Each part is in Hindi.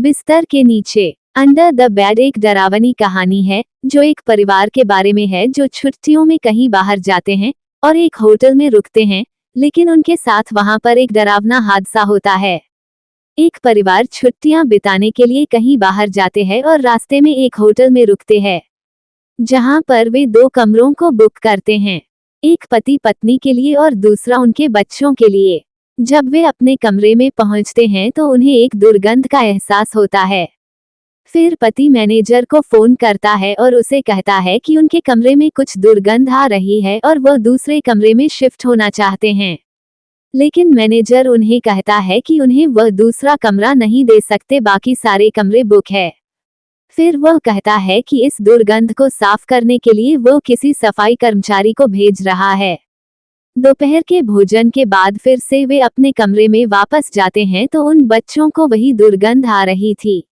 बिस्तर के नीचे। अंडर द बेड एक डरावनी कहानी है जो एक परिवार के बारे में है जो छुट्टियों में कहीं बाहर जाते हैं और एक होटल में रुकते हैं, लेकिन उनके साथ वहां पर एक डरावना हादसा होता है। एक परिवार छुट्टियां बिताने के लिए कहीं बाहर जाते हैं और रास्ते में एक होटल में रुकते हैं, जहां पर वे 2 कमरों को बुक करते हैं, एक पति पत्नी के लिए और दूसरा उनके बच्चों के लिए। जब वे अपने कमरे में पहुंचते हैं तो उन्हें एक दुर्गंध का एहसास होता है। फिर पति मैनेजर को फोन करता है और उसे कहता है कि उनके कमरे में कुछ दुर्गंध आ रही है और वह दूसरे कमरे में शिफ्ट होना चाहते हैं, लेकिन मैनेजर उन्हें कहता है कि उन्हें वह दूसरा कमरा नहीं दे सकते, बाकी सारे कमरे बुक है। फिर वह कहता है कि इस दुर्गंध को साफ करने के लिए वो किसी सफाई कर्मचारी को भेज रहा है। दोपहर के भोजन के बाद फिर से वे अपने कमरे में वापस जाते हैं तो उन बच्चों को वही दुर्गंध आ रही थी।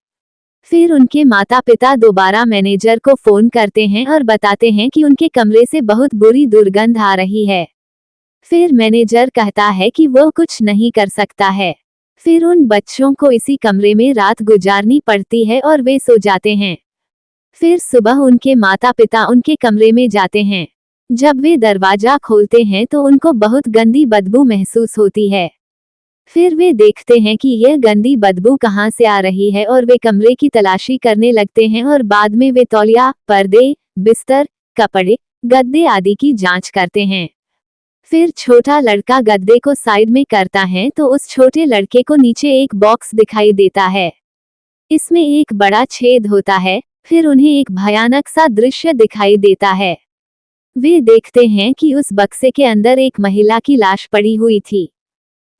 फिर उनके माता पिता दोबारा मैनेजर को फोन करते हैं और बताते हैं कि उनके कमरे से बहुत बुरी दुर्गंध आ रही है। फिर मैनेजर कहता है कि वो कुछ नहीं कर सकता है। फिर उन बच्चों को इसी कमरे में रात गुजारनी पड़ती है और वे सो जाते हैं। फिर सुबह उनके माता पिता उनके कमरे में जाते हैं। जब वे दरवाजा खोलते हैं तो उनको बहुत गंदी बदबू महसूस होती है। फिर वे देखते हैं कि यह गंदी बदबू कहां से आ रही है और वे कमरे की तलाशी करने लगते हैं और बाद में वे तौलिया, पर्दे, बिस्तर, कपड़े, गद्दे आदि की जांच करते हैं। फिर छोटा लड़का गद्दे को साइड में करता है तो उस छोटे लड़के को नीचे एक बॉक्स दिखाई देता है। इसमें एक बड़ा छेद होता है। फिर उन्हें एक भयानक सा दृश्य दिखाई देता है। वे देखते हैं कि उस बक्से के अंदर एक महिला की लाश पड़ी हुई थी।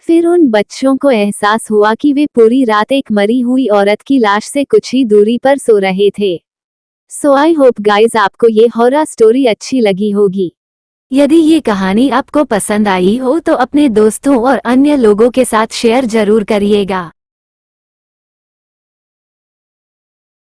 फिर उन बच्चों को एहसास हुआ कि वे पूरी रात एक मरी हुई औरत की लाश से कुछ ही दूरी पर सो रहे थे। सो आई होप गाइज आपको ये हॉरर स्टोरी अच्छी लगी होगी। यदि ये कहानी आपको पसंद आई हो तो अपने दोस्तों और अन्य लोगों के साथ शेयर जरूर करिएगा।